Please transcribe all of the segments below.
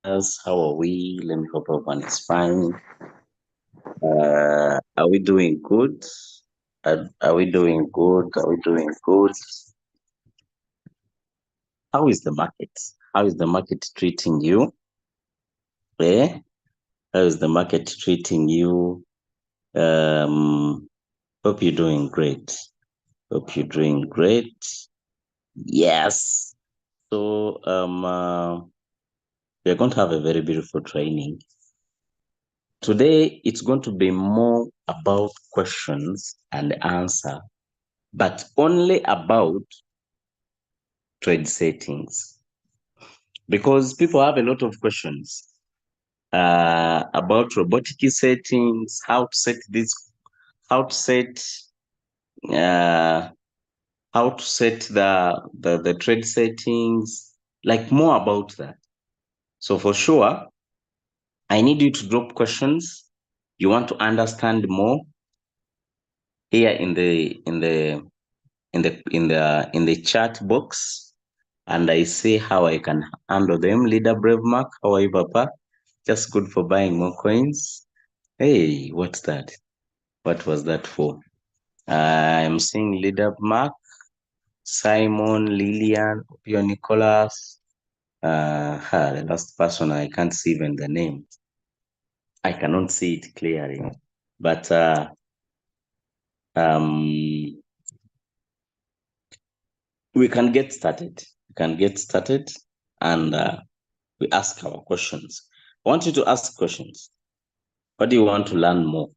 How are we? Let me hope everyone is fine. Are we doing good? Are we doing good? Are we doing good? How is the market? How is the market treating you? Eh? How is the market treating you? Hope you're doing great. Hope you're doing great. Yes. We're going to have a very beautiful training. Today, it's going to be more about questions and answer, but only about trade settings. Because people have a lot of questions about robotic settings, how to set this, how to set, uh, how to set the trade settings, like more about that. So for sure, I need you to drop questions. You want to understand more here in the chat box, and I see how I can handle them. Leader Brave Mark, how are you, Papa? Just good for buying more coins. Hey, what's that? What was that for? I'm seeing Leader Mark, Simon, Lillian, Pio Nicholas. The last person, I can't see even the name. I cannot see it clearly. But we can get started. We can get started and we ask our questions. I want you to ask questions. What do you want to learn more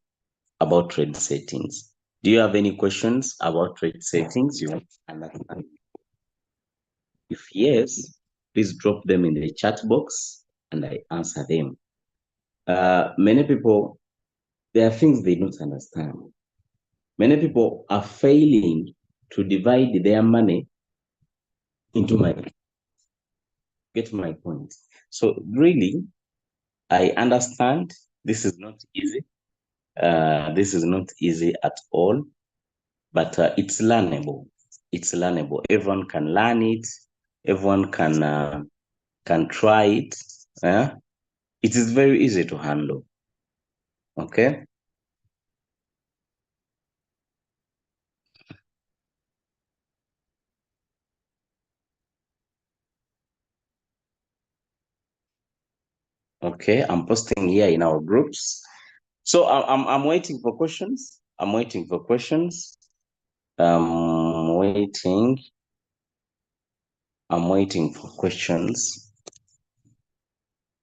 about trade settings? Do you have any questions about trade settings you want to understand? If yes, please drop them in the chat box and I answer them. Many people, there are things they don't understand. Many people are failing to divide their money into get my point. So really, I understand this is not easy. This is not easy at all, but it's learnable. It's learnable. Everyone can learn it. Everyone can try it. It is very easy to handle. Okay. Okay. I'm posting here in our groups. So I'm waiting for questions. I'm waiting for questions. Waiting. I'm waiting for questions.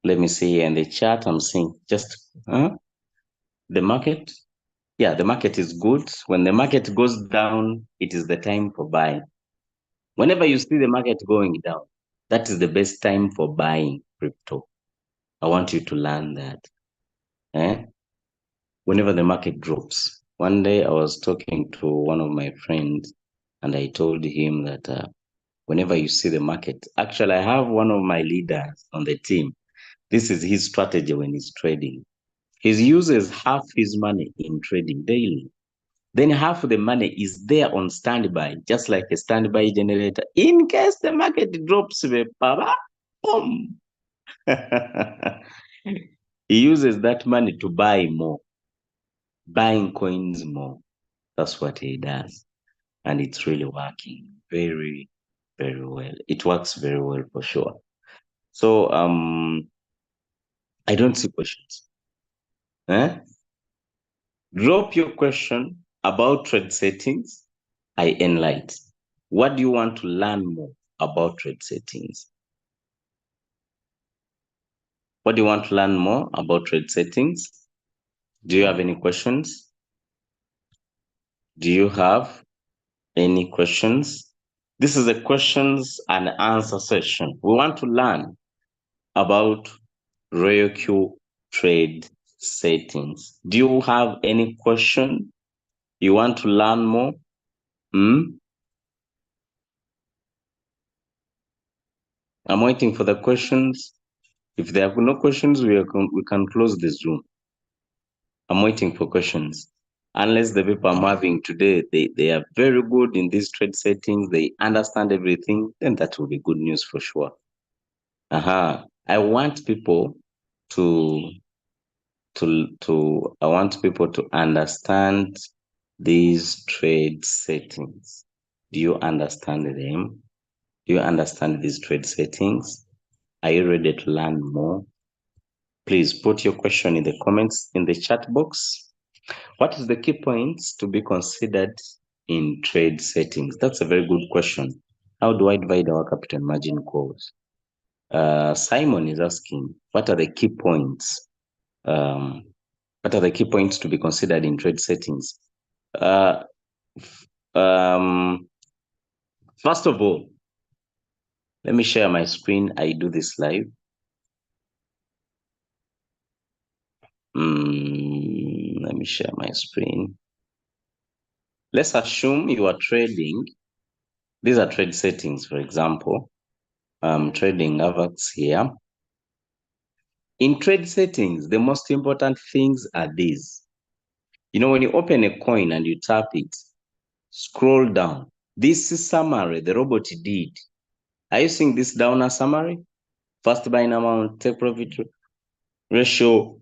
Let me see in the chat. I'm seeing just the market. Yeah, the market is good. When the market goes down, it is the time for buying. Whenever you see the market going down, that is the best time for buying crypto. I want you to learn that. Whenever the market drops. One day I was talking to one of my friends and I told him that whenever you see the market, actually, I have one of my leaders on the team. This is his strategy when he's trading. He uses half his money in trading daily. Then half of the money is there on standby, just like a standby generator. In case the market drops, boom. He uses that money to buy more, buying coins more. That's what he does. And it's really working very, very well. It works very well for sure. So I don't see questions. Drop your question about trade settings. I enlighten. What do you want to learn more about trade settings? What do you want to learn more about trade settings? Do you have any questions? Do you have any questions? This is a questions and answer session. We want to learn about RoyalQ trade settings. Do you have any question? You want to learn more? I'm waiting for the questions. If there are no questions, we can close the Zoom. I'm waiting for questions. Unless the people I'm having today, they are very good in these trade settings, they understand everything, then that will be good news for sure. I want people to understand these trade settings. Do you understand them? Do you understand these trade settings? Are you ready to learn more? Please put your question in the comments in the chat box. What is the key points to be considered in trade settings? That's a very good question. How do I divide our capital margin calls? Simon is asking, what are the key points? What are the key points to be considered in trade settings? First of all, let me share my screen. I do this live. Let me share my screen. Let's assume you are trading. These are trade settings, for example. I'm trading AVAX here. In trade settings, the most important things are these. You know, when you open a coin and you tap it, scroll down. This is summary the robot did. Are you seeing this downer summary? First buying amount, take profit ratio,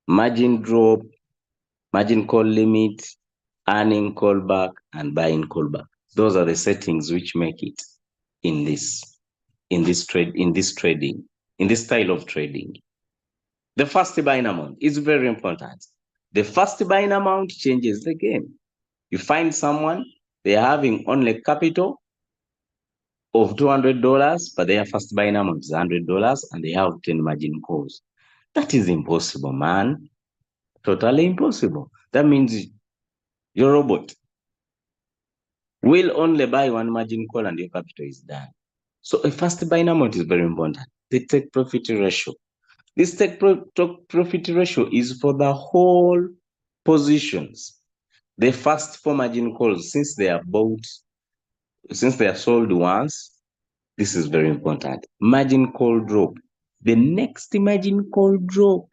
margin drop, margin call limit, earning callback, and buying callback. Those are the settings which make it in this style of trading. The first buying amount is very important. The first buying amount changes the game. You find someone, they are having only capital of $200, but their first buying amount is $100 and they have 10 margin calls. That is impossible, man. Totally impossible. That means your robot will only buy one margin call and your capital is done. So a first buying amount is very important. The take profit ratio. This take profit ratio is for the whole positions. The first 4 margin calls, since they are sold once, this is very important. Margin call drop. The next margin call drop.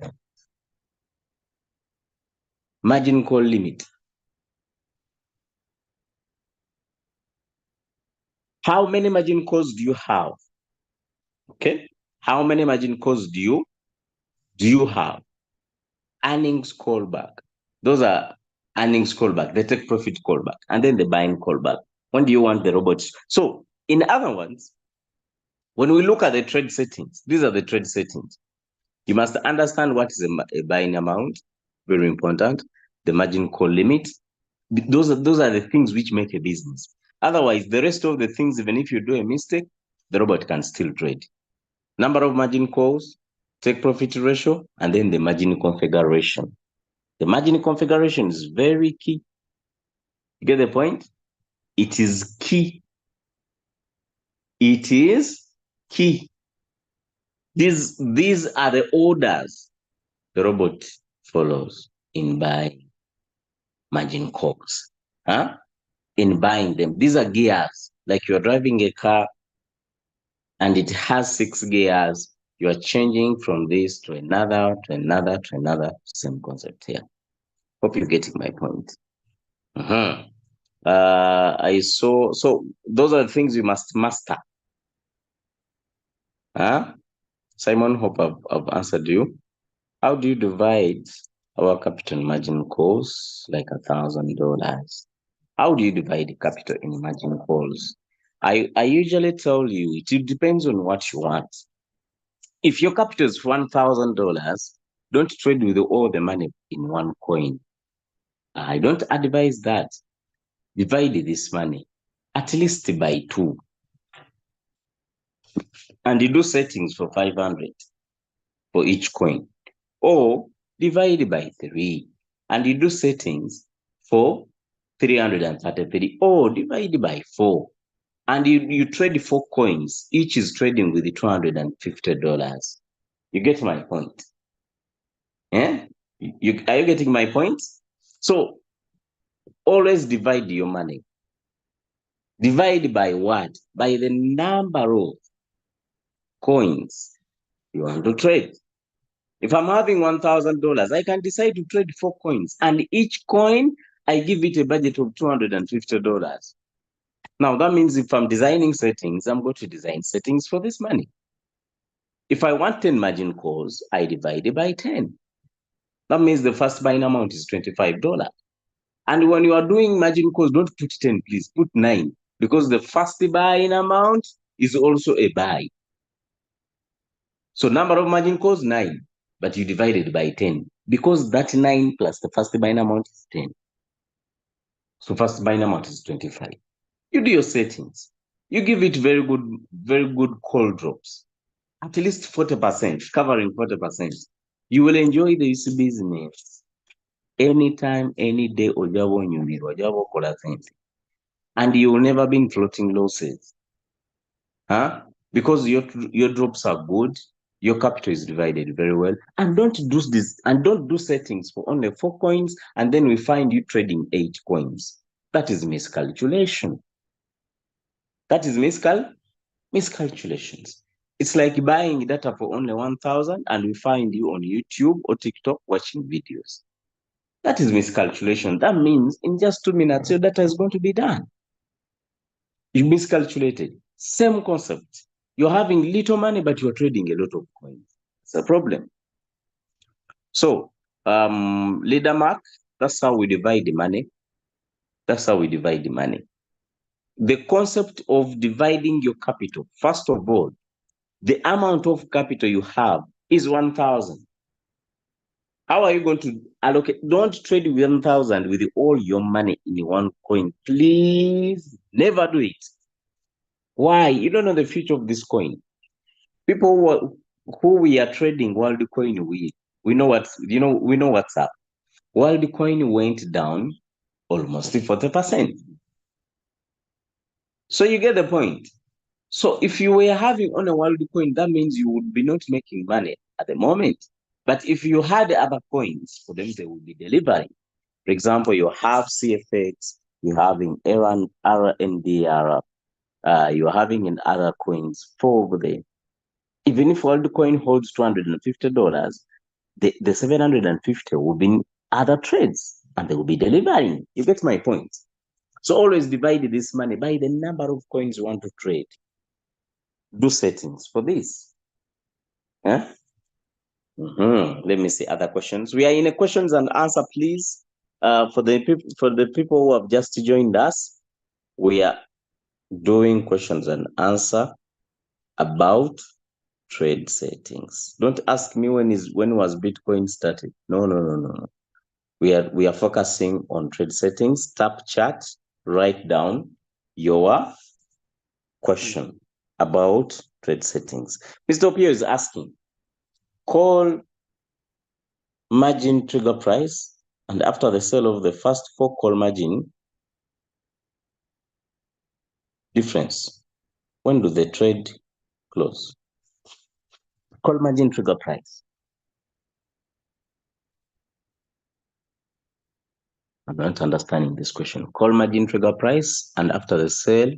Margin call limit. How many margin calls do you have? Okay. How many margin calls do you have? Earnings callback. Those are earnings callback. They take profit callback. And then the buying callback. When do you want the robots? So in other words, when we look at the trade settings, these are the trade settings. You must understand what is a buying amount. Very important. The margin call limit. Those are the things which make a business. Otherwise, the rest of the things, even if you do a mistake, the robot can still trade. Number of margin calls, take profit ratio, and then the margin configuration. The margin configuration is very key. You get the point? It is key. It is key. These are the orders the robot follows in buying margin calls. In buying them. These are gears. Like you're driving a car and it has 6 gears. You are changing from this to another, to another, to another. Same concept here. Hope you're getting my point. So those are the things you must master. Simon, hope I've answered you. How do you divide our capital margin calls like $1,000? How do you divide the capital in margin calls? I usually tell you it depends on what you want. If your capital is $1,000, don't trade with all the money in one coin. I don't advise that. Divide this money at least by 2. And you do settings for 500 for each coin. Or divide by 3 and you do settings for 333, or divide by 4 and you trade 4 coins. Each is trading with $250. You get my point? Yeah? Are you getting my point? So always divide your money. Divide by what? By the number of coins you want to trade. If I'm having $1,000, I can decide to trade 4 coins, and each coin I give it a budget of $250. Now that means if I'm designing settings, I'm going to design settings for this money. If I want 10 margin calls, I divide it by 10. That means the first buying amount is $25. And when you are doing margin calls, don't put 10, please put 9, because the first buying amount is also a buy. So number of margin calls, 9, but you divide it by 10, because that 9 plus the first buying amount is 10. So first buying amount is 25. You do your settings. You give it very good call drops. At least 40%, covering 40%. You will enjoy this business anytime, any day, and you will never be in floating losses. Huh? Because your drops are good, your capital is divided very well, and don't do this, and don't do settings for only 4 coins, and then we find you trading 8 coins. That is miscalculation. That is miscalculations. It's like buying data for only 1,000 and we find you on YouTube or TikTok watching videos. That is miscalculation. That means in just 2 minutes, your data is going to be done. You miscalculated. Same concept. You're having little money, but you're trading a lot of coins. It's a problem. So, leader mark, that's how we divide the money. That's how we divide the money. The concept of dividing your capital, first of all, the amount of capital you have is 1,000. How are you going to allocate? Don't trade 1,000 with all your money in one coin. Please never do it. Why? You don't know the future of this coin. People who we are trading WorldCoin with, we know what's up. WorldCoin went down almost 40%. So you get the point. So if you were having on a WorldCoin, that means you would be not making money at the moment. But if you had other coins, for them, they will be delivering. For example, you have CFX, you're having RNDR, you're having in other coins for over there. Even if WorldCoin holds $250, the 750 will be in other trades and they will be delivering. You get my point? So always divide this money by the number of coins you want to trade. Do settings for this. Yeah? Let me see other questions. We are in a questions and answer, please. For the people who have just joined us, we are doing questions and answer about trade settings. Don't ask me when was Bitcoin started. No. We are focusing on trade settings. Tap chat, write down your question about trade settings. Mr. Opio is asking, call margin trigger price, and after the sale of the first 4 call margin difference, when do the trade close? Call margin trigger price. I'm not understanding this question. Call margin trigger price, and after the sale,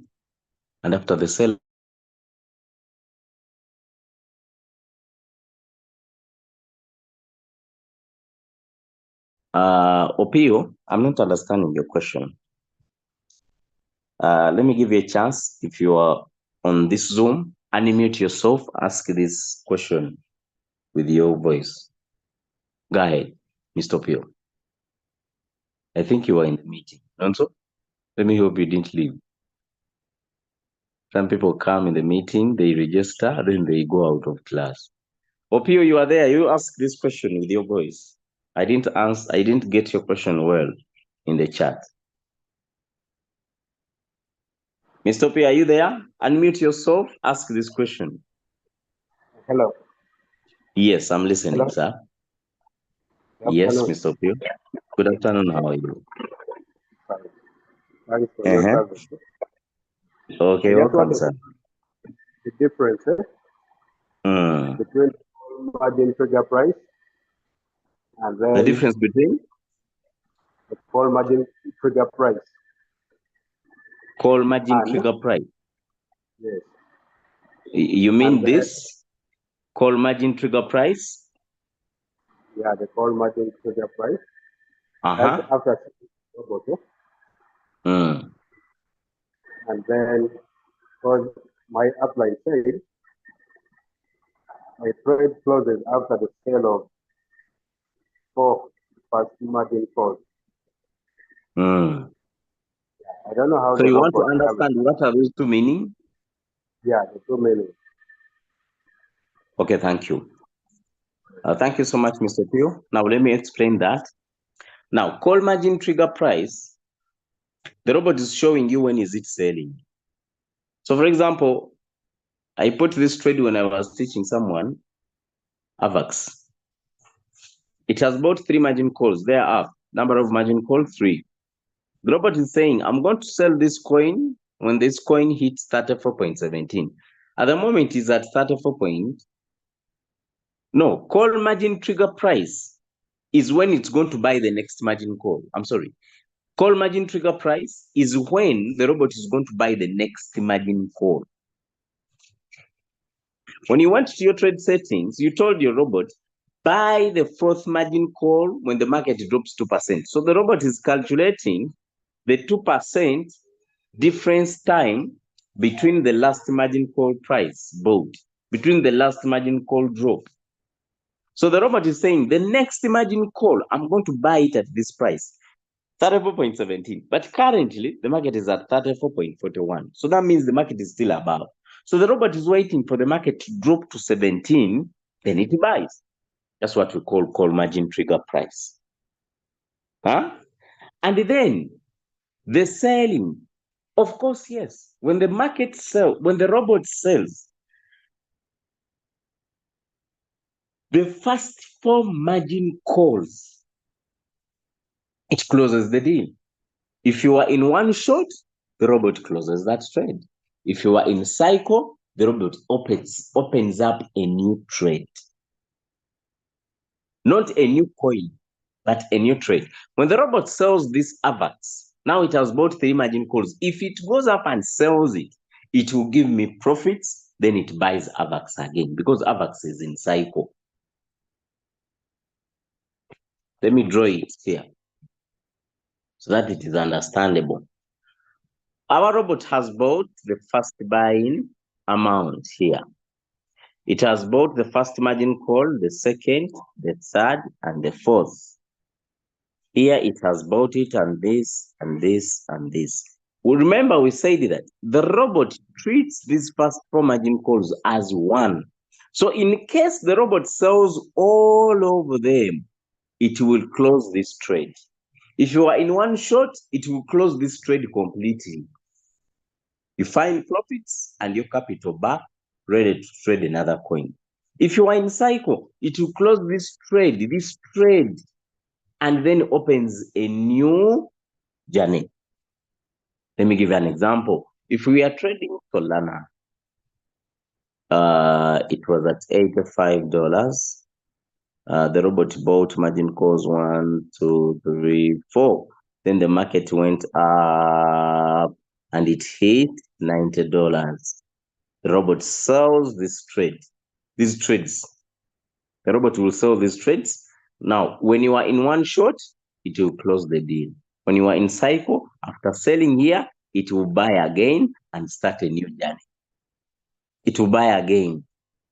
Opio, I'm not understanding your question. Let me give you a chance. If you are on this Zoom, unmute yourself, ask this question with your voice. Go ahead, Mr. Opio. I think you were in the meeting, don't you? Let me hope you didn't leave. Some people come in the meeting, they register, then they go out of class. Opio, you are there. You ask this question with your voice. I didn't get your question well in the chat. Mr. Opio, are you there? Unmute yourself, ask this question. Hello. Yes, I'm listening, Hello? sir. Good Yes, afternoon. Mr. Opio. Good afternoon. How are you? Fine. Thanks for your service. Okay, welcome, sir. The difference between margin trigger price and then the difference between the call margin trigger price. Call margin trigger price. Yes. You mean this? Call margin trigger price? Yeah, the call margin trigger price. Uh-huh. And then, because my upline said A trade closes after the sale of 4 first margin calls. Mm. I don't know how So the you want to robot have it. understand what are those two meaning? Yeah, the two meanings. Okay, thank you. Thank you so much, Mr. Pio. Now let me explain that. Now, call margin trigger price, the robot is showing you when is it selling. So for example, I put this trade when I was teaching someone, AVAX. It has bought 3 margin calls. There are number of margin call 3. The robot is saying, I'm going to sell this coin when this coin hits 34.17. At the moment, it's at 34 point. No, call margin trigger price is when it's going to buy the next margin call. I'm sorry. Call margin trigger price is when the robot is going to buy the next margin call. When you went to your trade settings, you told your robot, buy the 4th margin call when the market drops 2%. So the robot is calculating the 2% difference time between the last margin call price bought, between the last margin call drop. So the robot is saying the next margin call, I'm going to buy it at this price, 34.17. But currently, the market is at 34.41. So that means the market is still above. So the robot is waiting for the market to drop to 17, then it buys. That's what we call margin trigger price. Huh? And then the selling. Of course, yes. When the market sells, when the robot sells, the first 4 margin calls, it closes the deal. If you are in one shot, the robot closes that trade. If you are in cycle, the robot opens up a new trade. Not a new coin, but a new trade. When the robot sells this AVAX, now it has bought 3 margin calls. If it goes up and sells it, it will give me profits, then it buys AVAX again because AVAX is in cycle. Let me draw it here so that it is understandable. Our robot has bought the first buying amount here. It has bought the first margin call, the second, the third, and the fourth. Here it has bought it and this, and this, and this. Well, remember we said that the robot treats these first 4 margin calls as one. So in case the robot sells all of them, it will close this trade. If you are in one shot, it will close this trade completely. You find profits and your capital back, ready to trade another coin. If you are in cycle, it will close this trade, and then opens a new journey. Let me give you an example. If we are trading Solana, it was at $85. The robot bought margin calls 1, 2, 3, 4. Then the market went up and it hit $90. The robot sells these trades. The robot will sell these trades. Now, when you are in one shot, it will close the deal. When you are in cycle, after selling here, it will buy again and start a new journey. It will buy again.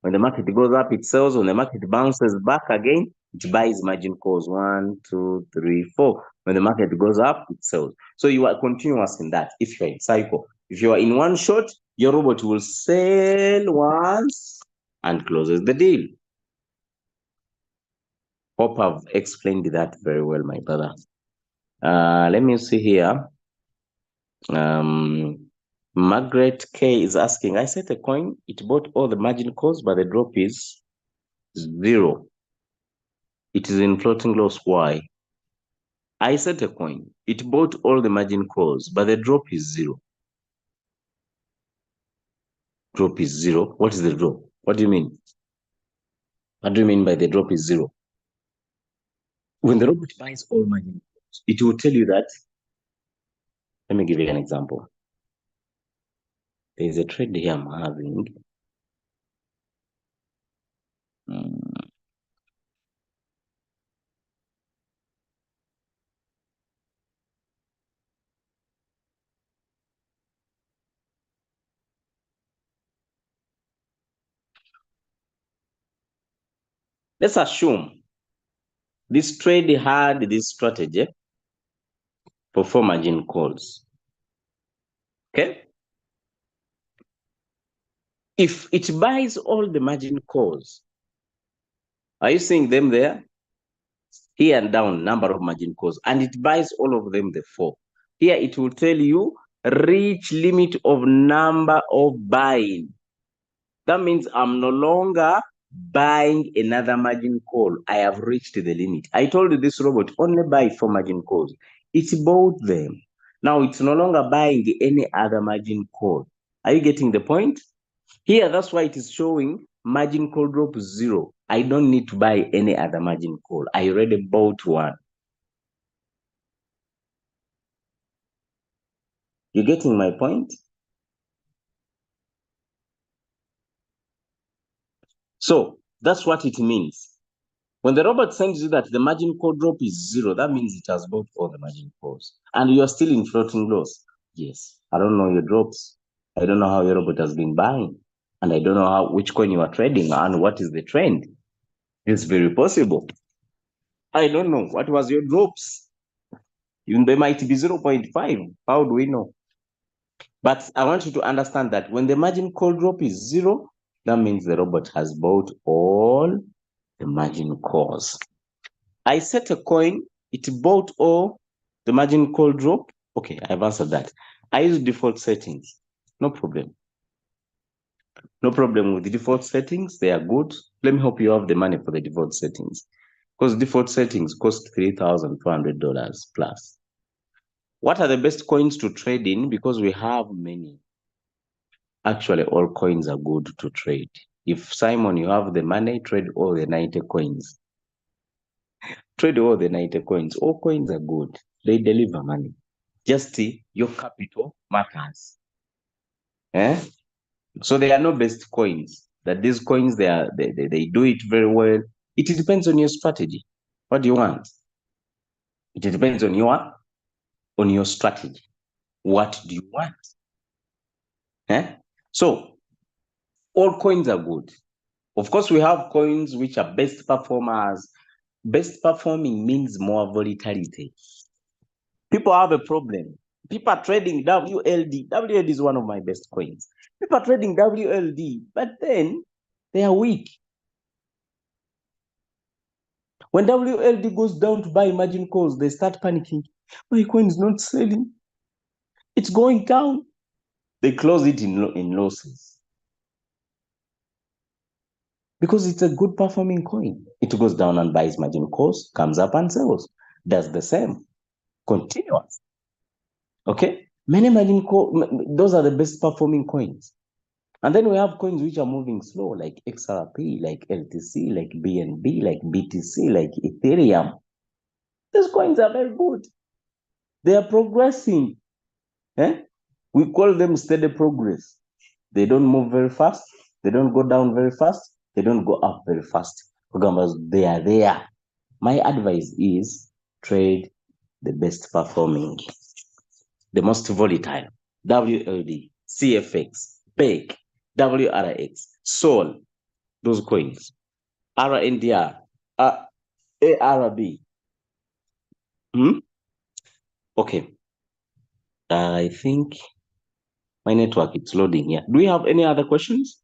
When the market goes up, it sells. When the market bounces back again, it buys margin calls 1, 2, 3, 4. When the market goes up, it sells. So you are continuous in that if you're in cycle. If you are in one shot, your robot will sell once and closes the deal. Hope I've explained that very well, my brother. Let me see here. Margaret K is asking, I set a coin, it bought all the margin calls, but the drop is 0. It is in floating loss. Why? I set a coin, it bought all the margin calls, but the drop is 0. Drop is 0. What is the drop? What do you mean? What do you mean by the drop is 0? When the robot buys all margin calls, it will tell you that. Let me give you an example. There is a trade here I'm having. Let's assume this trade had this strategy for 4 margin calls. Okay? If it buys all the margin calls, are you seeing them there? Here and down, number of margin calls, and it buys all of them the 4. Here it will tell you reach limit of number of buying. That means I'm no longer buying another margin call. I have reached the limit. I told you this robot only buy 4 margin calls. It bought them. Now it's no longer buying any other margin call. Are you getting the point? Here, that's why it is showing margin call drop 0. I don't need to buy any other margin call. I already bought one. You getting my point? So that's what it means. When the robot sends you that the margin call drop is 0, that means it has bought all the margin calls. And you are still in floating loss. Yes, I don't know your drops. I don't know how your robot has been buying. And I don't know which coin you are trading and what is the trend. It's very possible. I don't know. What was your drops? Even they might be 0.5. How do we know? But I want you to understand that when the margin call drop is 0, that means the robot has bought all the margin calls. I set a coin, it bought all the margin call drop. Okay, I've answered that. I use default settings. No problem. No problem with the default settings. They are good. Let me hope you have the money for the default settings. Because default settings cost $3,400 plus. What are the best coins to trade in? Because we have many. Actually, all coins are good to trade. If Simon, you have the money, trade all the 90 coins. Trade all the 90 coins. All coins are good. They deliver money. Just your capital matters. So there are no best coins. That these coins, they do it very well. It depends on your strategy. What do you want? It depends on your strategy. What do you want? So all coins are good. Of course, we have coins which are best performers. Best performing means more volatility. People have a problem. People are trading WLD. WLD is one of my best coins. People are trading WLD, but then they are weak. When WLD goes down to buy margin calls, they start panicking. My coin is not selling. It's going down. They close it in losses. Because it's a good performing coin. It goes down and buys margin calls, comes up and sells. Does the same. Continuous. Okay? Many margin calls, those are the best performing coins. And then we have coins which are moving slow, like XRP, like LTC, like BNB, like BTC, like Ethereum. These coins are very good. They are progressing. We call them steady progress. They don't move very fast. They don't go down very fast. They don't go up very fast. Because they are there. My advice is trade the best performing, the most volatile, WLD, CFX, PEG, WRX, SOL, those coins, RNDR, ARB. Okay. I think my network is loading here. Do we have any other questions?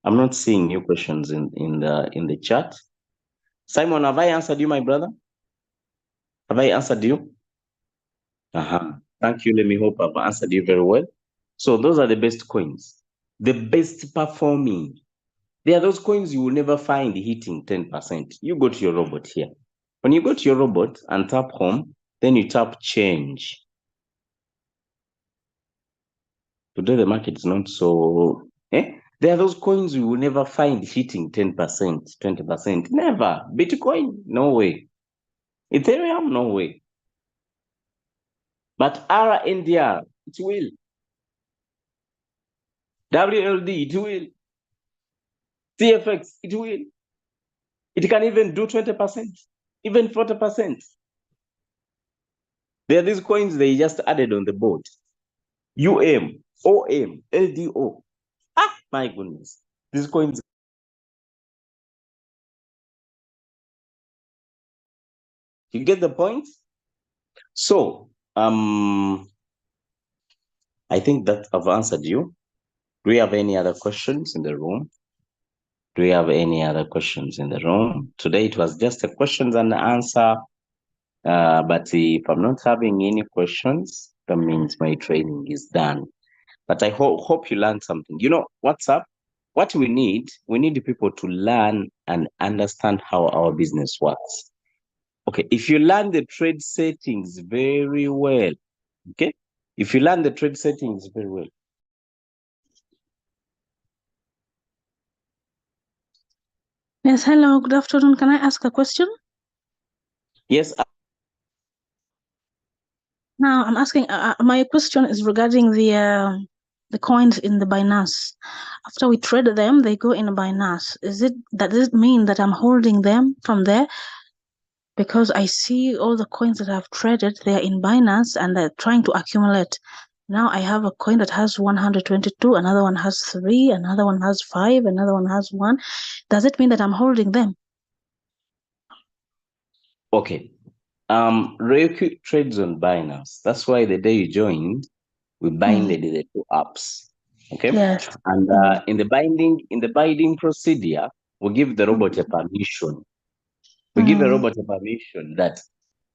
I'm not seeing new questions in the chat. Simon, have I answered you, my brother? Have I answered you? Thank you. Let me hope I've answered you very well. So those are the best coins. The best performing. They are those coins you will never find hitting 10%. You go to your robot here. When you go to your robot and tap home, then you tap change. Today the market is not so. There are those coins you will never find hitting 10%, 20%. Never. Bitcoin, no way. Ethereum, no way. But RNDR, it will. WLD, it will. CFX, it will. It can even do 20%, even 40%. There are these coins they just added on the board. OM, LDO. My goodness. These coins You get the point? So, I think that I've answered you. Do we have any other questions in the room? Do we have any other questions in the room? Today it was just a questions and answer. But if I'm not having any questions, that means my training is done. But I hope you learned something. You know, what's up? What we need people to learn and understand how our business works. Okay, if you learn the trade settings very well, okay? If you learn the trade settings very well. Yes, hello, good afternoon. Can I ask a question? Yes. Now, I'm asking, my question is regarding the coins in the Binance. After we trade them, they go in a Binance. Does it mean that I'm holding them from there? Because I see all the coins that I've traded, they are in Binance and they're trying to accumulate. Now I have a coin that has 122, another one has 3, another one has 5, another one has 1. Does it mean that I'm holding them? Okay. Roku trades on Binance. That's why the day you joined, we binded the two apps. Okay. Yes. And in the binding procedure, we give the robot a permission. We give the robot a permission that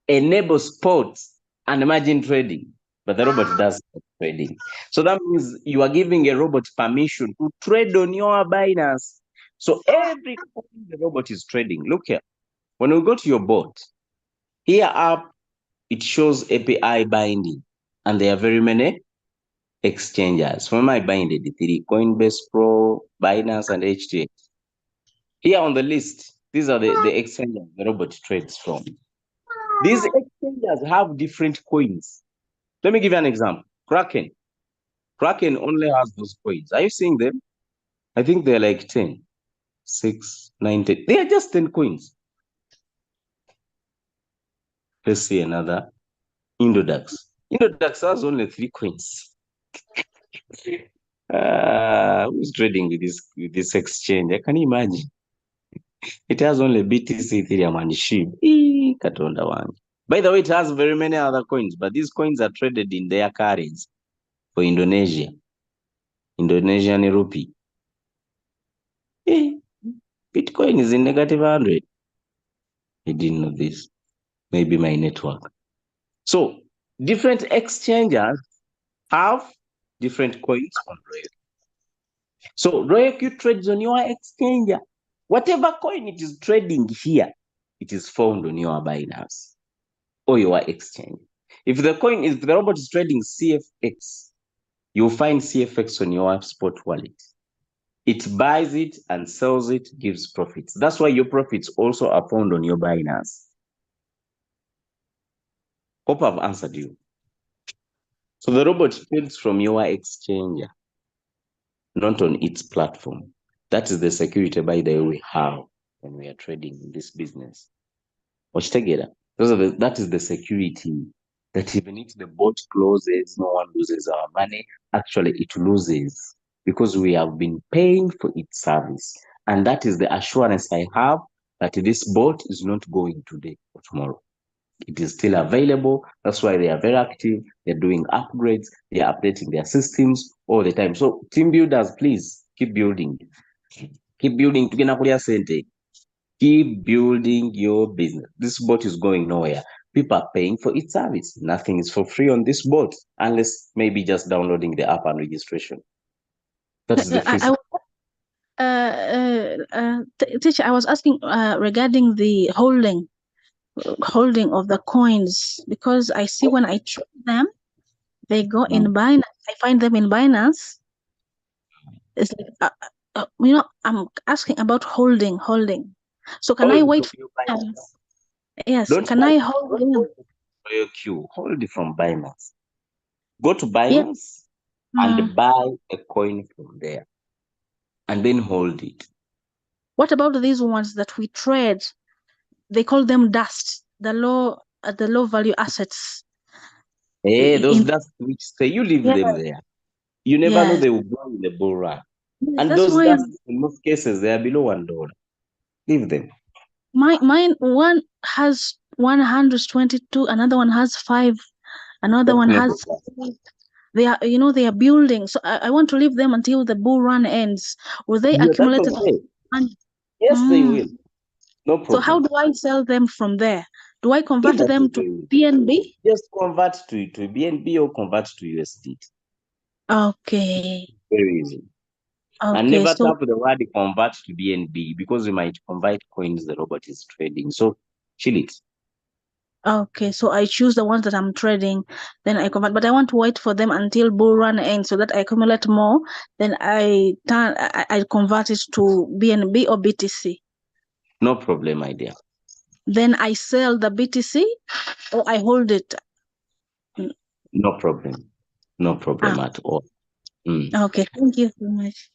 enable sports and margin trading, but the robot does trading. So that means you are giving a robot permission to trade on your Binance. So every time the robot is trading, look here. When we go to your bot, here up, it shows API binding, and there are very many exchanges. When I binded the 3, Coinbase Pro, Binance, and HTX. Here on the list, these are the exchanges the robot trades from. These exchanges have different coins. Let me give you an example. Kraken. Kraken only has those coins. Are you seeing them? I think they're like 10, 6, 9, 10. They are just 10 coins. Let's see another. Indodax. Indodax has only 3 coins. Who's trading with this exchange? I can imagine. It has only BTC, Ethereum, and SHIB. Katonda one. By the way, it has very many other coins, but these coins are traded in their currency for Indonesia. Indonesian rupee. Bitcoin is in negative 100. I didn't know this. Maybe my network. So different exchanges have different coins on Royal. So Royal trades on your exchange. Whatever coin it is trading here, it is found on your Binance or your exchange. If the robot is trading CFX, you'll find CFX on your spot wallet. It buys it and sells it, gives profits. That's why your profits also are found on your Binance. Hope I've answered you. So the robot trades from your exchange, not on its platform. That is the security, by the way, we have when we are trading in this business. That is the security, that even if the bot closes, no one loses our money. Actually, it loses because we have been paying for its service. And that is the assurance I have that this bot is not going today or tomorrow. It is still available. That's why they are very active. They're doing upgrades. They are updating their systems all the time. So team builders, please keep building. Keep building. Keep building your business. This bot is going nowhere. People are paying for its service. Nothing is for free on this bot, unless maybe just downloading the app and registration. That is the free. Teacher, I was asking regarding the holding of the coins, because I see when I trade them, they go in Binance. I find them in Binance. It's like, I'm asking about holding. So can I wait? Yes. Can I hold them? Hold it from Binance. Go to Binance and buy a coin from there, and then hold it. What about these ones that we trade? They call them dust, the low value assets. Those dust which say you leave them there. You never know they will go in the bull run. And those dust, in most cases, they are below $1. Leave them. Mine one has one 122, another one has 5, another one has Definitely. 8. They are, they are building. So I want to leave them until the bull run ends. Will they Yeah, that's accumulate it? okay. Yes, they will. No So how problem. do I sell them from there? Do I convert That's them to okay. BNB? Just convert to BNB or convert to USD. Okay. Very easy. And Okay. never So tap the word convert to BNB because you might convert coins the robot is trading. So chill it. okay. So I choose the ones that I'm trading, then I convert. But I want to wait for them until bull run ends so that I accumulate more. Then I convert it to BNB or BTC. No problem, my dear. Then I sell the BTC or I hold it. No problem. No problem Ah, at all. okay. Thank you so much.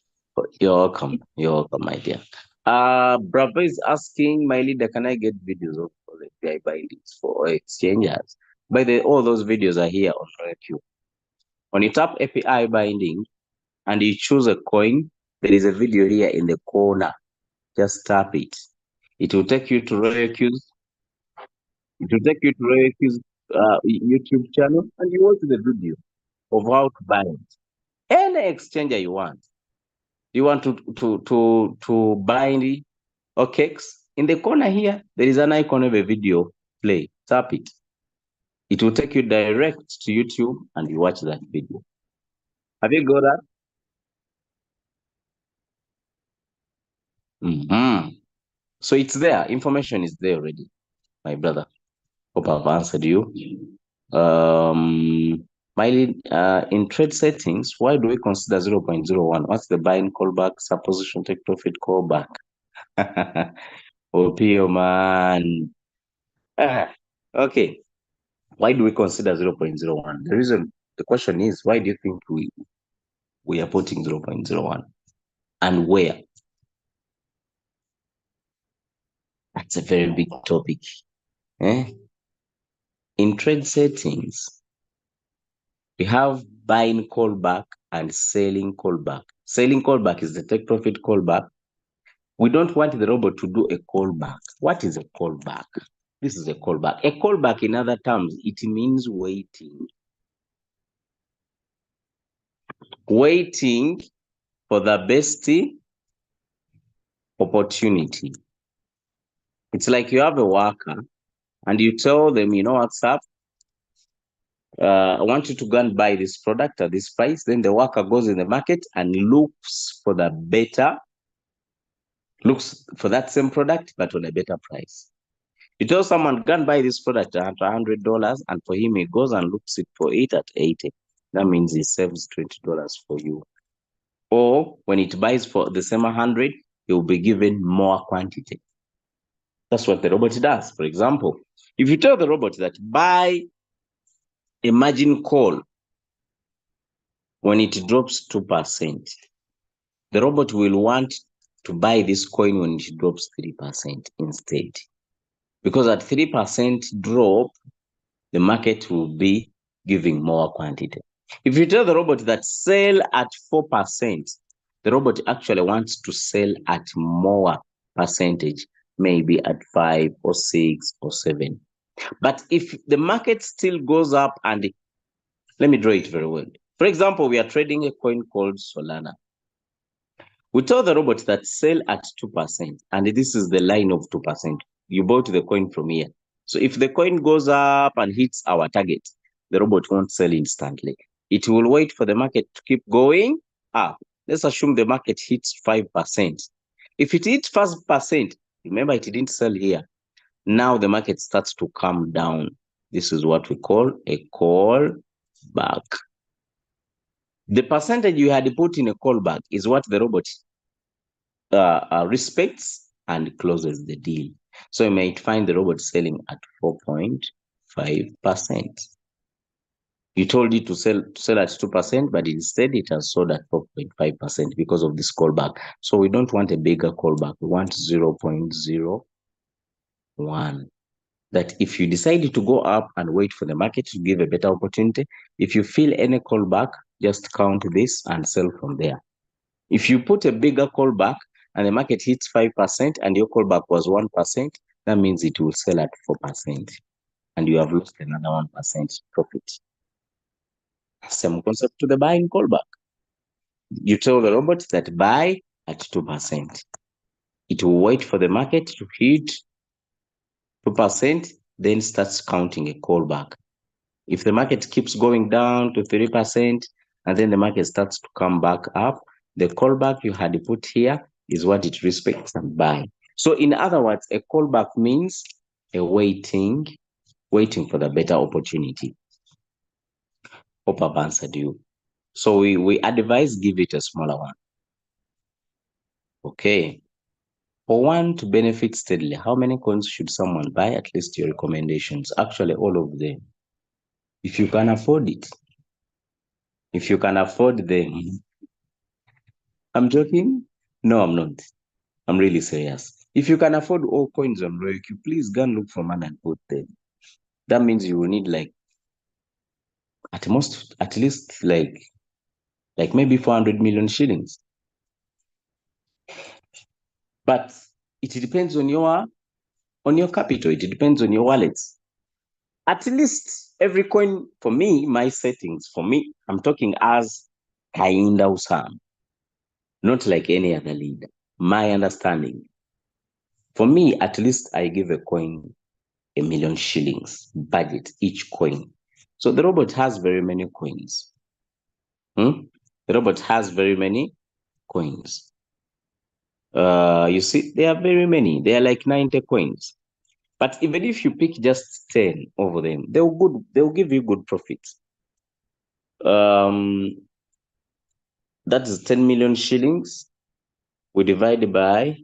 You're welcome. You're welcome, my dear. Bravo is asking, my leader, can I get videos of the API bindings for exchanges? By the all those videos are here on RareQ. When you tap API binding and you choose a coin, there is a video here in the corner. Just tap it. It will take you to RareQ's. It will take you to RareQ's YouTube channel, and you watch the video of how to bind any exchanger you want. You want to bind OKEX? In the corner here, there is an icon of a video play. Tap it. It will take you direct to YouTube and you watch that video. Have you got that? So it's there. Information is there already, my brother. Hope I've answered you. Miley, in trade settings, why do we consider 0.01? What's the buying callback, supposition, take profit callback? Oh, man. Okay. Why do we consider 0.01? The question is, why do you think we are putting 0.01? And where? That's a very big topic. In trade settings, we have buying callback and selling callback. Selling callback is the take profit callback. We don't want the robot to do a callback. What is a callback? This is a callback. A callback, in other terms, it means waiting. Waiting for the best opportunity. It's like you have a worker and you tell them, you know what's up? I want you to go and buy this product at this price. Then the worker goes in the market and looks for that same product, but on a better price. You tell someone, go and buy this product at $100, and for him, he goes and looks for it at 80. That means he saves $20 for you. Or when it buys for the same 100, he will be given more quantity. That's what the robot does. For example, if you tell the robot that buy a margin call when it drops 2%, the robot will want to buy this coin when it drops 3% instead. Because at 3% drop, the market will be giving more quantity. If you tell the robot that sell at 4%, the robot actually wants to sell at more percentage, maybe at 5 or 6 or 7. But if the market still goes up, and let me draw it very well. For example, we are trading a coin called Solana. We tell the robot that sell at 2%, and this is the line of 2%. You bought the coin from here. So if the coin goes up and hits our target, the robot won't sell instantly. It will wait for the market to keep going up. Let's assume the market hits 5%. If it hits 5%, remember it didn't sell here. Now the market starts to come down. This is what we call a call back. The percentage you had put in a callback is what the robot respects and closes the deal. So you might find the robot selling at 4.5%. You told it to sell at 2%, but instead it has sold at 4.5% because of this callback. So we don't want a bigger callback. We want 0.01. That if you decide to go up and wait for the market to give a better opportunity, if you feel any callback, just count this and sell from there. If you put a bigger callback and the market hits 5% and your callback was 1%, that means it will sell at 4%, and you have lost another 1% profit. Same concept to the buying callback. You tell the robot that buy at 2%. It will wait for the market to hit 2%, then starts counting a callback. If the market keeps going down to 3%, and then the market starts to come back up, the callback you had put here is what it respects and buy. So in other words, a callback means a waiting for the better opportunity. Hope I've answered you. So we advise give it a smaller one. Okay. For one to benefit steadily, how many coins should someone buy? At least your recommendations. Actually, all of them. If you can afford it. If you can afford them. I'm joking? No, I'm not. I'm really serious. If you can afford all coins on ROIQ, please go and look for money and put them. That means you will need like at least like maybe 400 million shillings. But it depends on your capital. It depends on your wallets. At least every coin, for me, my settings, for me, I'm talking as Kainda Usam, not like any other leader. My understanding. For me, at least I give a coin 1 million shillings budget, each coin. So the robot has very many coins. The robot has very many coins. You see, there are very many. There are like 90 coins. But even if you pick just 10 over them, they'll give you good profits. That is 10 million shillings. We divide by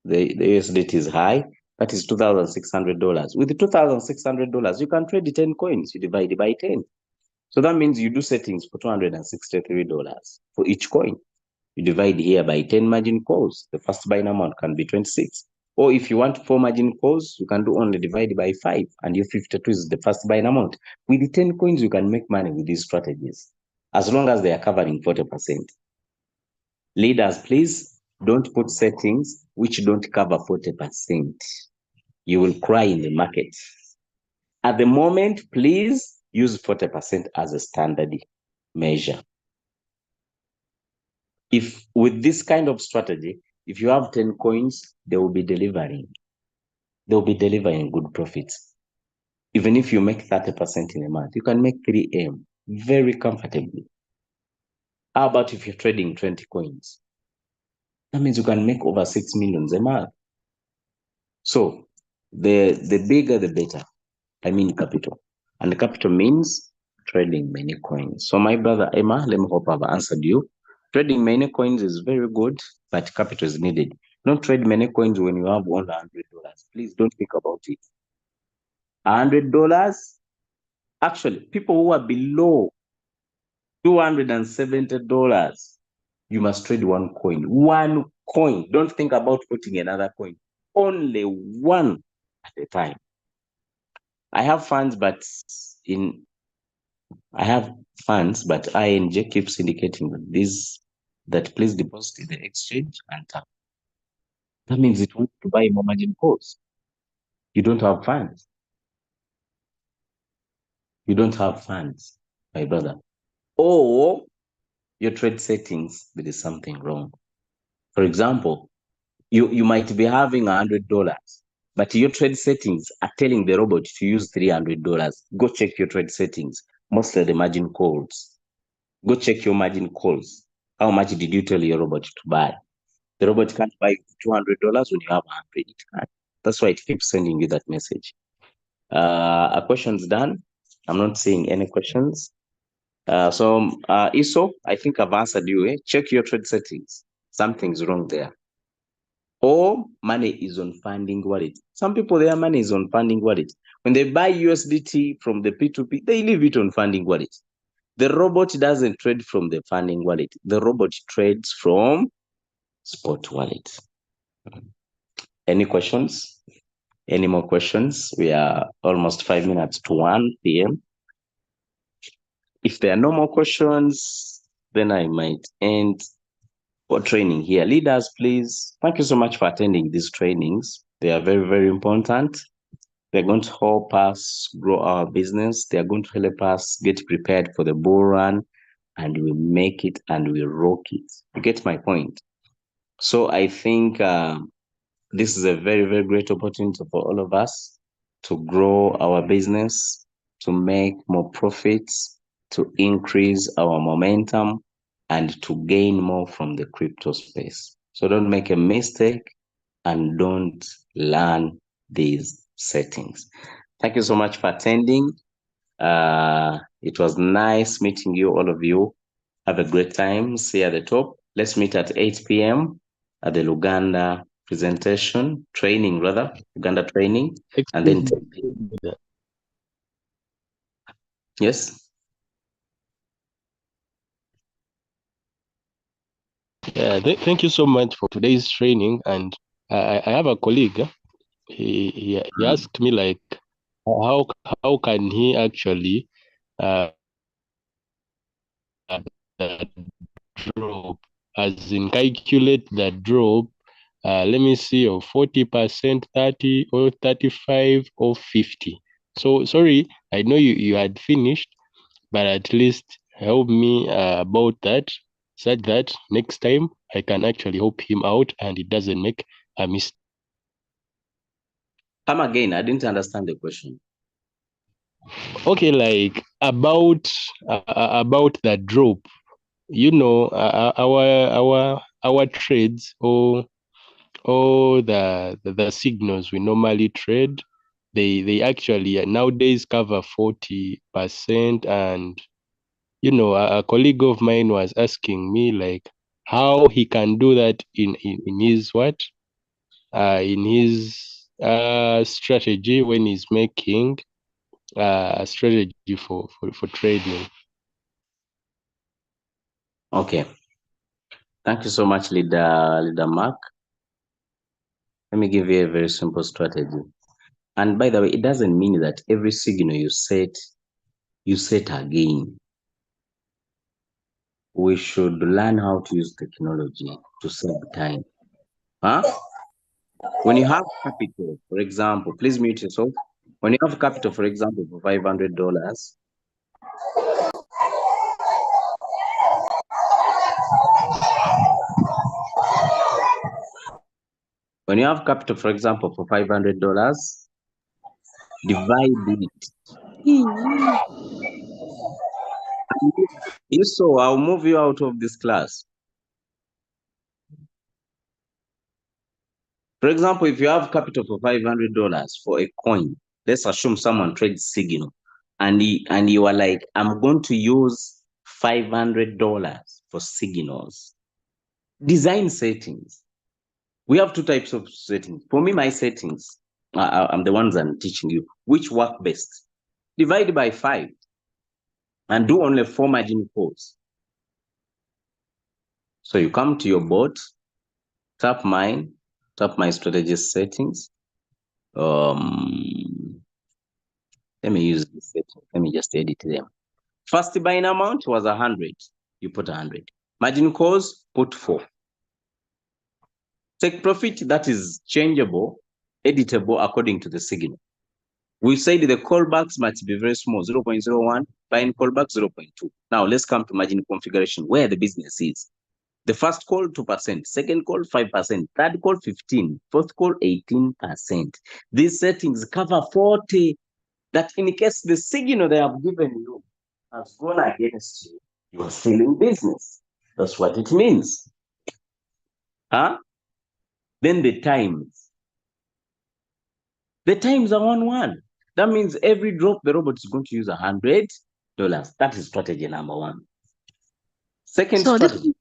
the USDT is high. That is $2,600. With the $2,600, you can trade 10 coins. You divide it by 10. So that means you do settings for $263 for each coin. You divide here by 10 margin calls. The first buying amount can be 26. Or if you want 4 margin calls, you can do only divide by 5, and your 52 is the first buying amount. With the 10 coins, you can make money with these strategies, as long as they are covering 40%. Leaders, please don't put settings which don't cover 40%. You will cry in the market. At the moment, please use 40% as a standard measure. If with this kind of strategy, if you have 10 coins, they will be delivering. They'll be delivering good profits. Even if you make 30% in a month, you can make 3M very comfortably. How about if you're trading 20 coins? That means you can make over 6 million a month. So the bigger, the better. I mean capital. And the capital means trading many coins. So my brother Emma, let me hope I've answered you. Trading many coins is very good, but capital is needed. Don't trade many coins when you have only $100. Please don't think about it. $100. Actually, people who are below $270, you must trade one coin. One coin. Don't think about putting another coin. Only one at a time. I have funds, but INJ keeps indicating that please deposit in the exchange and tap. That means it wants to buy more margin calls. You don't have funds. You don't have funds, my brother. Or your trade settings, there is something wrong. For example, you might be having $100, but your trade settings are telling the robot to use $300. Go check your trade settings, mostly the margin calls. Go check your margin calls. How much did you tell your robot to buy? The robot can't buy $200 when you have 100. It can't. That's why it keeps sending you that message. A question's done. I'm not seeing any questions. Iso, I think I've answered you. Check your trade settings. Something's wrong there. Or money is on funding wallet. Some people, their money is on funding wallet. When they buy USDT from the P2P, they leave it on funding wallet. The robot doesn't trade from the funding wallet. The robot trades from spot wallet. Any questions? Any more questions? We are almost 5 minutes to 1 p.m. If there are no more questions, then I might end for training here. Leaders, please. Thank you so much for attending these trainings. They are very, very important. They're going to help us grow our business. They are going to help us get prepared for the bull run, and we make it and we rock it. You get my point? So I think this is a very, very great opportunity for all of us to grow our business, to make more profits, to increase our momentum, and to gain more from the crypto space. So don't make a mistake and don't learn these settings. Thank you so much for attending. It was nice meeting you, all of you. Have a great time. See you at the top. Let's meet at 8 p.m. at the Luganda training, Luganda training. And then, yes. Yeah, thank you so much for today's training. And I have a colleague. He asked me like, how can he actually drop, as in calculate the drop. Let me see, of 40%, 30 or 35 or 50. So sorry, I know you had finished, but at least help me about that, such that next time I can actually help him out and it doesn't make a mistake. Come again, I didn't understand the question. Okay, like about the drop, you know, our trades or the signals we normally trade, they actually nowadays cover 40%. And you know, a colleague of mine was asking me like how he can do that in his what in his strategy when he's making a strategy for trading. Okay. Thank you so much, leader Mark. Let me give you a very simple strategy. And by the way, it doesn't mean that every signal you set again. We should learn how to use technology to save time. Huh? When you have capital, for example, please mute yourself. When you have capital, for example, for $500, when you have capital, for example, for $500, divide it. You saw, I'll move you out of this class. For example, if you have capital for $500 for a coin, let's assume someone trades Signal, and you are like, I'm going to use $500 for signals. Design settings. We have two types of settings. For me, my settings, I'm the ones I'm teaching you, which work best. Divide by 5 and do only 4 margin calls. So you come to your board, tap my strategy settings. Let me use this setting. Let me just edit them. First buying amount was 100. You put 100. Margin calls, put 4. Take profit, that is changeable, editable according to the signal. We said the callbacks must be very small, 0.01, buying callback 0.2. Now let's come to margin configuration, where the business is. The first call, 2%, second call, 5%, third call, 15%, fourth call, 18%. These settings cover 40%, that in case the signal they have given you has gone against you, you are still in business. That's what it means. Huh? Then the times. The times are 1-1. That means every drop the robot is going to use $100. That is strategy number 1. Second strategy.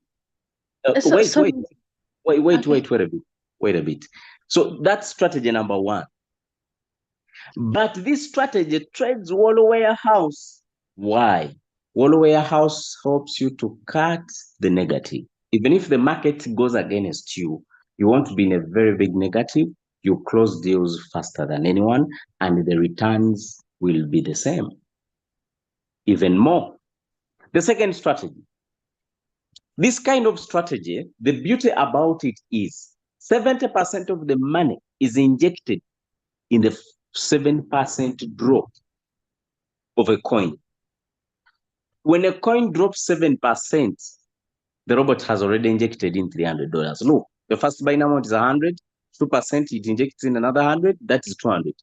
Wait a bit. So that's strategy number 1. But this strategy trades Wallet Warehouse. Why? Wallet Warehouse helps you to cut the negative. Even if the market goes against you, you want to be in a very big negative, you close deals faster than anyone, and the returns will be the same. Even more. The second strategy. This kind of strategy, the beauty about it is 70% of the money is injected in the 7% drop of a coin. When a coin drops 7%, the robot has already injected in $300. Look, the first buying amount is 100, 2% it injects in another 100, that is 200.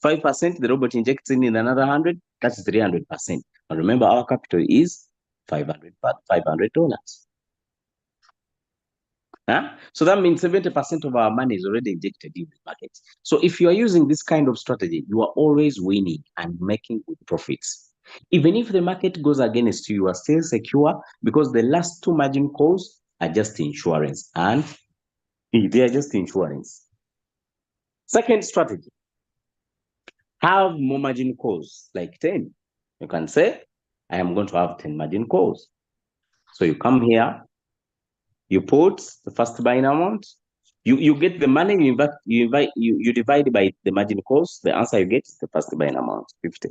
5% the robot injects in another 100, that's 300%. And remember, our capital is $500. Huh? So that means 70% of our money is already injected in the market. So if you are using this kind of strategy, you are always winning and making good profits. Even if the market goes against you, you are still secure because the last two margin calls are just insurance, and they are just insurance. Second strategy, have more margin calls, like 10. You can say, I am going to have 10 margin calls. So you come here, you put the first buying amount, you get the money, you divide by the margin calls, the answer you get is the first buying amount, 50.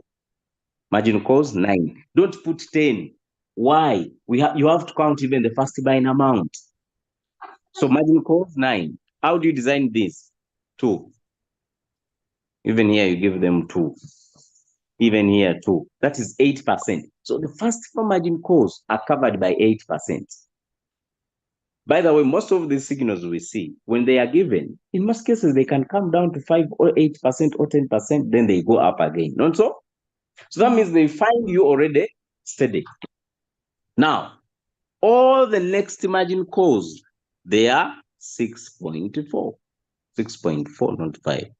Margin calls 9. Don't put 10. Why? You have to count even the first buying amount. So margin calls 9. How do you design this? 2. Even here you give them 2. Even here 2. That is 8%. So the first 4 margin calls are covered by 8%. By the way, most of the signals we see, when they are given, in most cases, they can come down to 5 or 8% or 10%, then they go up again. Not so? So that means they find you already steady. Now, all the next margin calls, they are 6.4. 6.4, not 5.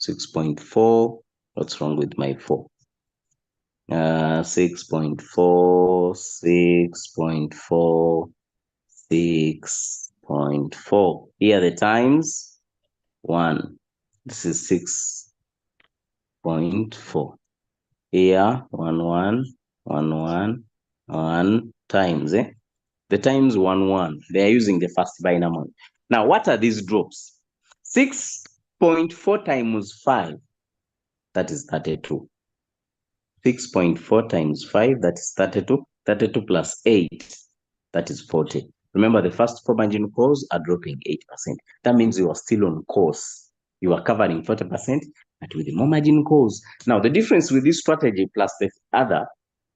6.4. What's wrong with my 4? 6.4, 6.4, 6.4. Here the times 1. This is 6.4. Here 1 times. The times 1. They are using the first buying amount. Now, what are these drops? 6.4 times 5, that is 32. 6.4 times 5, that is 32. 32 plus 8, that is 40. Remember, the first 4 margin calls are dropping 8%. That means you are still on course. You are covering 40%, but with the more margin calls. Now, the difference with this strategy plus the other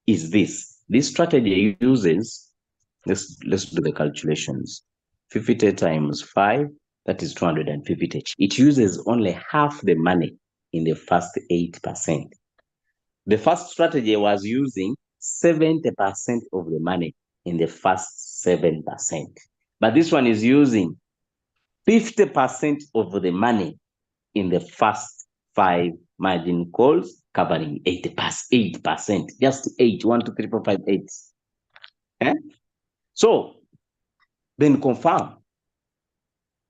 is this. This strategy uses, let's do the calculations. 50 times 5, that is 250. It uses only half the money in the first 8%. The first strategy was using 70% of the money in the first 7%. But this one is using 50% of the money in the first 5 margin calls, covering 8%. Just 8. 1, 2, 3, 4, 5, 8. So then confirm.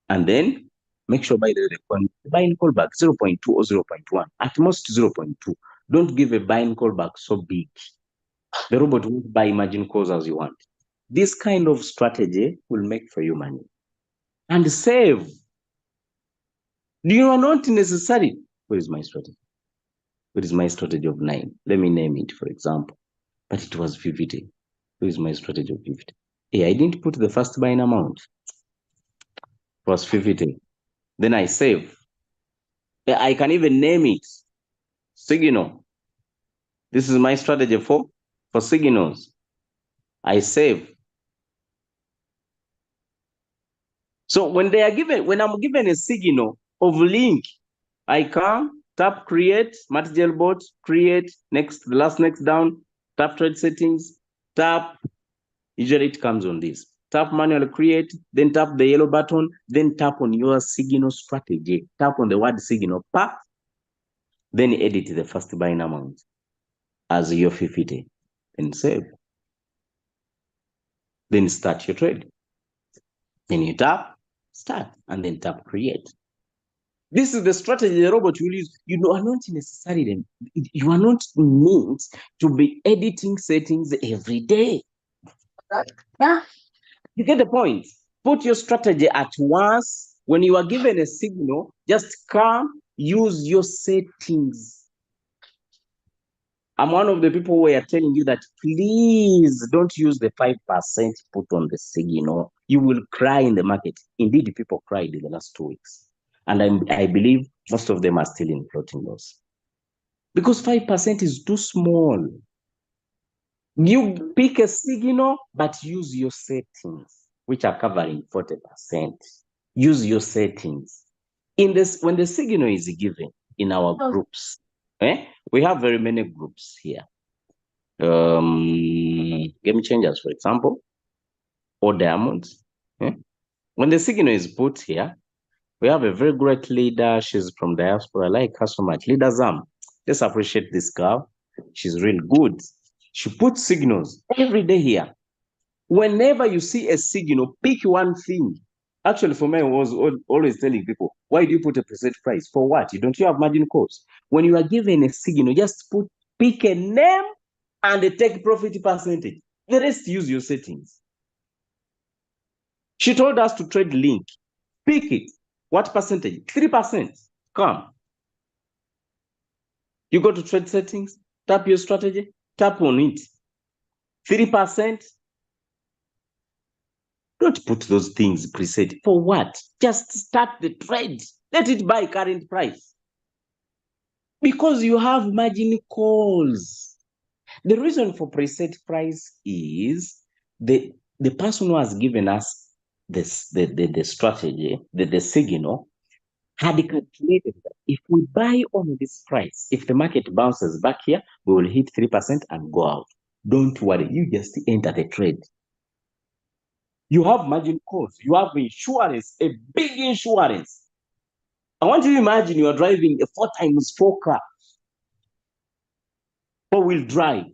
And then make sure by the buying callback 0.2 or 0.1, at most 0.2. Don't give a buying callback so big. The robot won't buy margin calls as you want. This kind of strategy will make for you money. And save. You are not necessary. Where is my strategy? Where is my strategy of 9? Let me name it, for example. But it was 50. Where is my strategy of 50? Hey, I didn't put the first buying amount. It was 50. Then I save. I can even name it signal. This is my strategy for signals. I save. So when I'm given a signal of link, I come, tap create, Martingale bot, create, next down, tap trade settings, tap, usually it comes on this. Tap manual create, then tap the yellow button, then tap on your signal strategy. Tap on the word signal, path, then edit the first buying amount as your 50, then save. Then start your trade. Then you tap start and then tap create. This is the strategy the robot will use. You are not necessarily, you are not meant to be editing settings every day. Yeah. You get the point. Put your strategy at once. When you are given a signal, just come, use your settings. I'm one of the people who are telling you that please don't use the 5% put on the signal. You will cry in the market. Indeed, people cried in the last 2 weeks. And I believe most of them are still in floating loss. Because 5% is too small. You pick a signal, but use your settings, which are covering 40%. Use your settings. In this, when the signal is given in our groups, we have very many groups here. Game changers, for example, or diamonds. When the signal is put here, we have a very great leader. She's from diaspora. I like her so much. Leader Zam. Just appreciate this girl. She's real good. She puts signals every day here. Whenever you see a signal, pick one thing. Actually, for me, I was always telling people, why do you put a preset price? For what? Don't you have margin calls? When you are given a signal, just pick a name and a take profit percentage. The rest, use your settings. She told us to trade link. Pick it. What percentage? 3%. Come. You go to trade settings, tap your strategy, tap on it. 3%. Don't put those things preset. For what? Just start the trade. Let it buy current price. Because you have margin calls. The reason for preset price is the person who has given us this the strategy, the signal, had calculated that if we buy on this price, if the market bounces back here, we will hit 3% and go out. Don't worry, you just enter the trade. You have margin calls, you have insurance, a big insurance. I want you to imagine you are driving a 4x4 car, 4-wheel drive.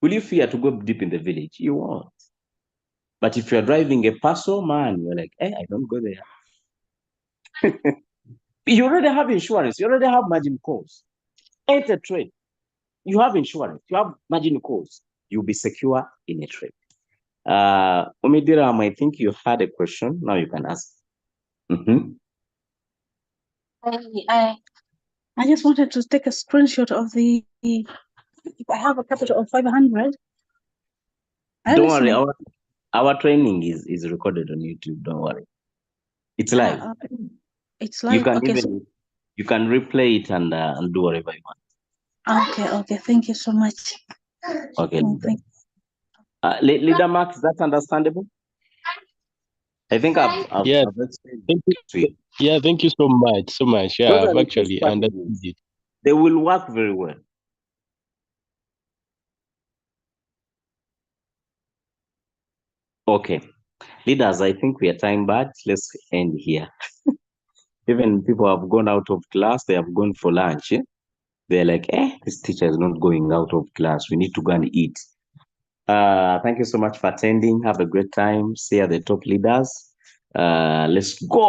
Will you fear to go deep in the village? You won't. But if you're driving a Paso, man, you're like, hey, I don't go there. You already have insurance. You already have margin calls. Enter trade. You have insurance. You have margin calls. You'll be secure in a trade. Umidiram, I think you had a question. Now you can ask. I just wanted to take a screenshot of the. If I have a capital of 500. Don't worry. Our training is recorded on YouTube. Don't worry. It's live. It's live. You can replay it and do whatever you want. Okay. Thank you so much. Okay. Leader Max, that's understandable. I think I've explained it to you. Yeah, thank you so much. Yeah, I've actually understood it. They will work very well. Okay. Leaders, I think we are time bad. Let's end here. Even people have gone out of class, they have gone for lunch. They're like, this teacher is not going out of class. We need to go and eat. Thank you so much for attending. Have a great time. See you at the top, leaders. Let's go.